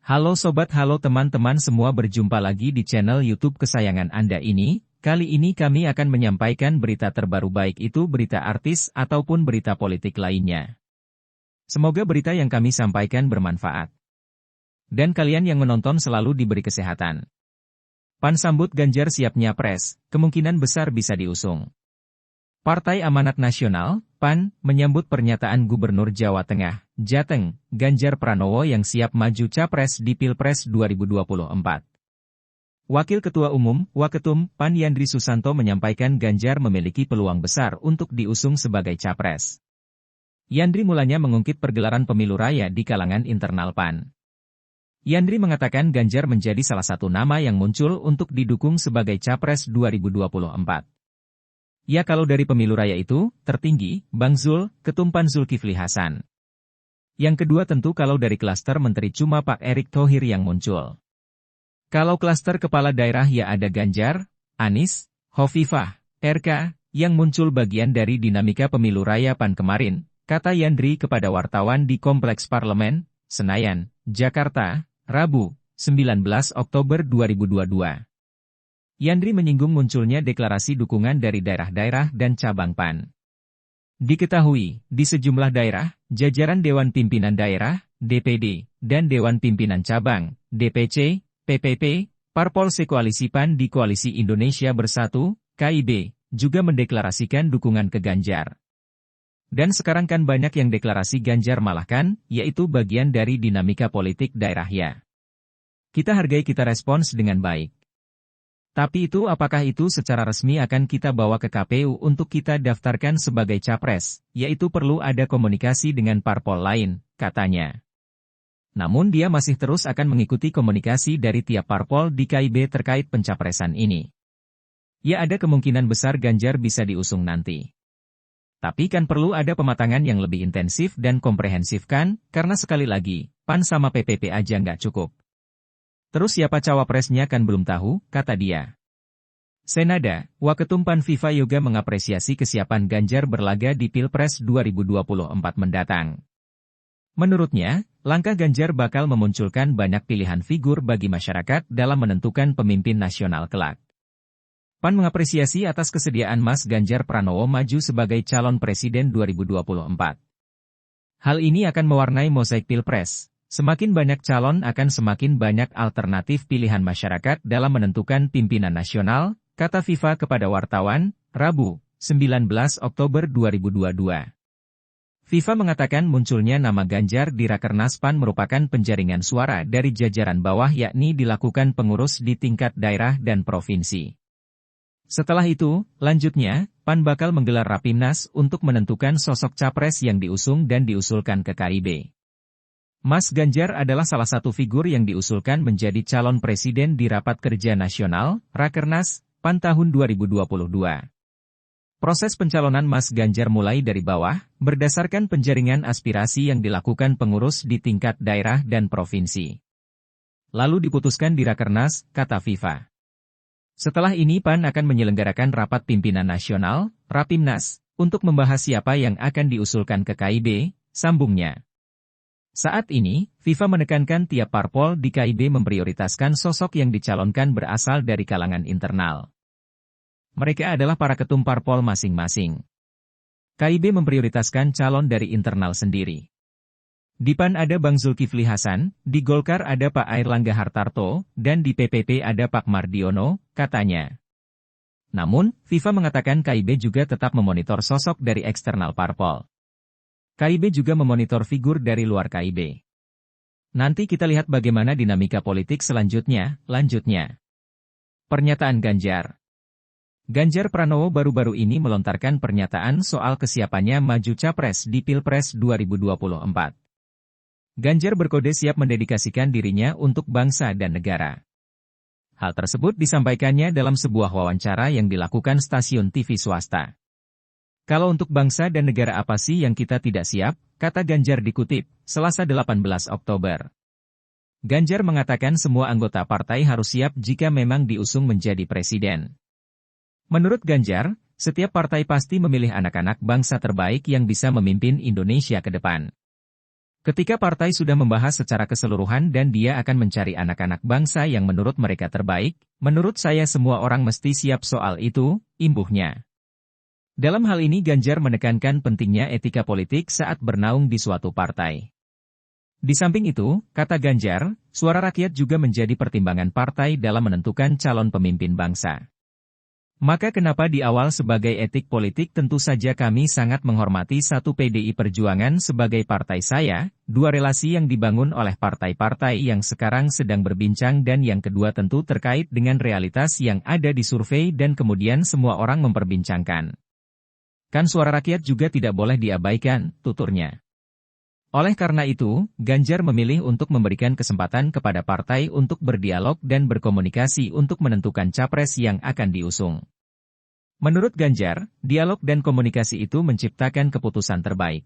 Halo teman-teman semua, berjumpa lagi di channel YouTube kesayangan Anda ini. Kali ini kami akan menyampaikan berita terbaru, baik itu berita artis ataupun berita politik lainnya. Semoga berita yang kami sampaikan bermanfaat. Dan kalian yang menonton selalu diberi kesehatan. PAN sambut Ganjar siap nyapres, kemungkinan besar bisa diusung. Partai Amanat Nasional, PAN, menyambut pernyataan Gubernur Jawa Tengah, Jateng, Ganjar Pranowo yang siap maju capres di Pilpres 2024. Wakil Ketua Umum, Waketum, PAN Yandri Susanto menyampaikan Ganjar memiliki peluang besar untuk diusung sebagai capres. Yandri mulanya mengungkit pergelaran pemilu raya di kalangan internal PAN. Yandri mengatakan Ganjar menjadi salah satu nama yang muncul untuk didukung sebagai capres 2024. Ya, kalau dari pemilu raya itu, tertinggi, Bang Zul, Ketum PAN Zulkifli Hasan. Yang kedua tentu kalau dari klaster menteri cuma Pak Erick Thohir yang muncul. Kalau klaster kepala daerah ya ada Ganjar, Anies, Hovifah, RK, yang muncul bagian dari dinamika pemilu raya PAN kemarin, kata Yandri kepada wartawan di Kompleks Parlemen, Senayan, Jakarta, Rabu, 19 Oktober 2022. Yandri menyinggung munculnya deklarasi dukungan dari daerah-daerah dan cabang PAN. Diketahui, di sejumlah daerah, jajaran Dewan Pimpinan Daerah, DPD, dan Dewan Pimpinan Cabang, DPC, PPP, parpol sekoalisi PAN di Koalisi Indonesia Bersatu, KIB, juga mendeklarasikan dukungan ke Ganjar. Dan sekarang kan banyak yang deklarasi Ganjar malah kan, yaitu bagian dari dinamika politik daerah ya. Kita hargai, kita respons dengan baik. Tapi itu apakah itu secara resmi akan kita bawa ke KPU untuk kita daftarkan sebagai capres, yaitu perlu ada komunikasi dengan parpol lain, katanya. Namun dia masih terus akan mengikuti komunikasi dari tiap parpol di KIB terkait pencapresan ini. Ya, ada kemungkinan besar Ganjar bisa diusung nanti. Tapi kan perlu ada pematangan yang lebih intensif dan komprehensif kan, karena sekali lagi, PAN sama PPP aja nggak cukup. Terus siapa cawapresnya kan belum tahu, kata dia. Senada, Waketum PAN Viva Yoga mengapresiasi kesiapan Ganjar berlaga di Pilpres 2024 mendatang. Menurutnya, langkah Ganjar bakal memunculkan banyak pilihan figur bagi masyarakat dalam menentukan pemimpin nasional kelak. PAN mengapresiasi atas kesediaan Mas Ganjar Pranowo maju sebagai calon presiden 2024. Hal ini akan mewarnai mosaik Pilpres. Semakin banyak calon akan semakin banyak alternatif pilihan masyarakat dalam menentukan pimpinan nasional, kata Viva kepada wartawan, Rabu, 19 Oktober 2022. Viva mengatakan munculnya nama Ganjar di Rakernas PAN merupakan penjaringan suara dari jajaran bawah, yakni dilakukan pengurus di tingkat daerah dan provinsi. Setelah itu, lanjutnya, PAN bakal menggelar Rapimnas untuk menentukan sosok capres yang diusung dan diusulkan ke KIB. Mas Ganjar adalah salah satu figur yang diusulkan menjadi calon presiden di Rapat Kerja Nasional, Rakernas, PAN tahun 2022. Proses pencalonan Mas Ganjar mulai dari bawah, berdasarkan penjaringan aspirasi yang dilakukan pengurus di tingkat daerah dan provinsi. Lalu diputuskan di Rakernas, kata Viva. Setelah ini PAN akan menyelenggarakan Rapat Pimpinan Nasional, Rapimnas, untuk membahas siapa yang akan diusulkan ke KIB, sambungnya. Saat ini, Viva menekankan tiap parpol di KIB memprioritaskan sosok yang dicalonkan berasal dari kalangan internal. Mereka adalah para ketum parpol masing-masing. KIB memprioritaskan calon dari internal sendiri. Di PAN ada Bang Zulkifli Hasan, di Golkar ada Pak Airlangga Hartarto, dan di PPP ada Pak Mardiono, katanya. Namun, Viva mengatakan KIB juga tetap memonitor sosok dari eksternal parpol. KIB juga memonitor figur dari luar KIB. Nanti kita lihat bagaimana dinamika politik selanjutnya, lanjutnya. Pernyataan Ganjar. Ganjar Pranowo baru-baru ini melontarkan pernyataan soal kesiapannya maju capres di Pilpres 2024. Ganjar berkode siap mendedikasikan dirinya untuk bangsa dan negara. Hal tersebut disampaikannya dalam sebuah wawancara yang dilakukan stasiun TV swasta. Kalau untuk bangsa dan negara apa sih yang kita tidak siap, kata Ganjar dikutip, Selasa 18 Oktober. Ganjar mengatakan semua anggota partai harus siap jika memang diusung menjadi presiden. Menurut Ganjar, setiap partai pasti memilih anak-anak bangsa terbaik yang bisa memimpin Indonesia ke depan. Ketika partai sudah membahas secara keseluruhan dan dia akan mencari anak-anak bangsa yang menurut mereka terbaik, menurut saya semua orang mesti siap soal itu, imbuhnya. Dalam hal ini Ganjar menekankan pentingnya etika politik saat bernaung di suatu partai. Di samping itu, kata Ganjar, suara rakyat juga menjadi pertimbangan partai dalam menentukan calon pemimpin bangsa. Maka kenapa di awal sebagai etik politik tentu saja kami sangat menghormati satu PDI Perjuangan sebagai partai saya, dua relasi yang dibangun oleh partai-partai yang sekarang sedang berbincang dan yang kedua tentu terkait dengan realitas yang ada di survei dan kemudian semua orang memperbincangkan. Kan suara rakyat juga tidak boleh diabaikan, tuturnya. Oleh karena itu, Ganjar memilih untuk memberikan kesempatan kepada partai untuk berdialog dan berkomunikasi untuk menentukan capres yang akan diusung. Menurut Ganjar, dialog dan komunikasi itu menciptakan keputusan terbaik.